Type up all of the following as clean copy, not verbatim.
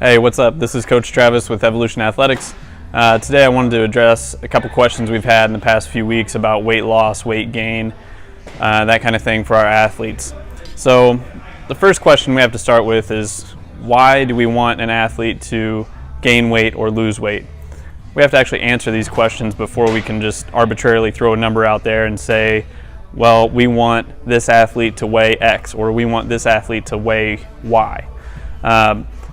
Hey, what's up? This is Coach Travis with Evolution Athletics. Today I wanted to address a couple questions we've had in the past few weeks about weight loss, weight gain, that kind of thing for our athletes. So the first question we have to start with is, why do we want an athlete to gain weight or lose weight? We have to actually answer these questions before we can just arbitrarily throw a number out there and say, well, we want this athlete to weigh X or we want this athlete to weigh Y.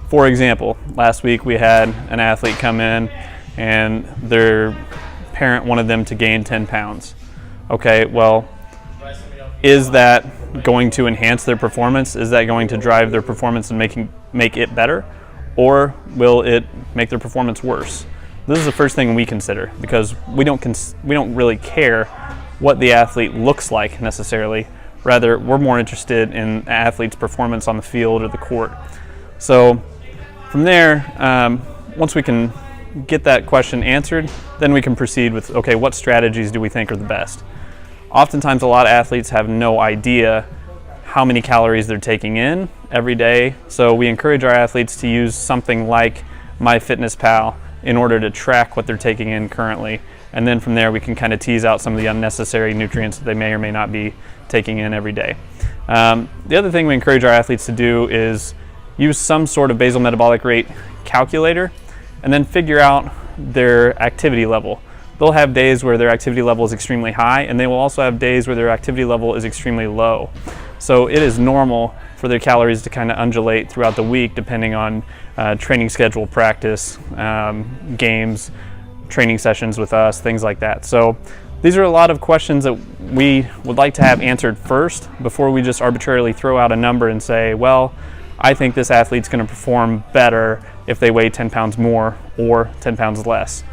For example, last week we had an athlete come in and their parent wanted them to gain 10 pounds. Okay, well, is that going to enhance their performance? Is that going to drive their performance and make it better? Or will it make their performance worse? This is the first thing we consider, because we don't really care what the athlete looks like necessarily. Rather, we're more interested in the athlete's performance on the field or the court. So from there, once we can get that question answered, then we can proceed with, okay, what strategies do we think are the best? Oftentimes, a lot of athletes have no idea how many calories they're taking in every day, so we encourage our athletes to use something like MyFitnessPal in order to track what they're taking in currently, and then from there we can kind of tease out some of the unnecessary nutrients that they may or may not be taking in every day. The other thing we encourage our athletes to do is use some sort of basal metabolic rate calculator and then figure out their activity level. They'll have days where their activity level is extremely high, and they will also have days where their activity level is extremely low. So it is normal for their calories to kind of undulate throughout the week depending on training schedule, practice, games, training sessions with us, things like that. So these are a lot of questions that we would like to have answered first before we just arbitrarily throw out a number and say, well, I think this athlete's going to perform better if they weigh 10 pounds more or 10 pounds less.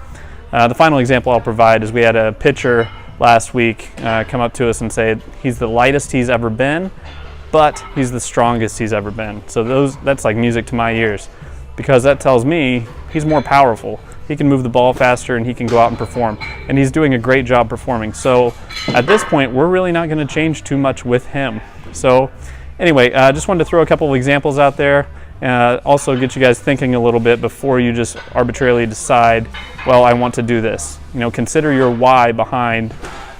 The final example I'll provide is we had a pitcher last week come up to us and say he's the lightest he's ever been, but he's the strongest he's ever been. So that's like music to my ears, because that tells me he's more powerful. He can move the ball faster and he can go out and perform. And he's doing a great job performing. So at this point, we're really not going to change too much with him. So anyway, just wanted to throw a couple of examples out there. Also get you guys thinking a little bit before you just arbitrarily decide, well, I want to do this. Consider your why behind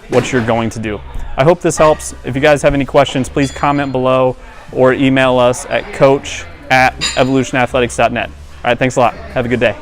what you're going to do. I hope this helps. If you guys have any questions, please comment below or email us at coach@evolutionathletics.net. All right, thanks a lot. Have a good day.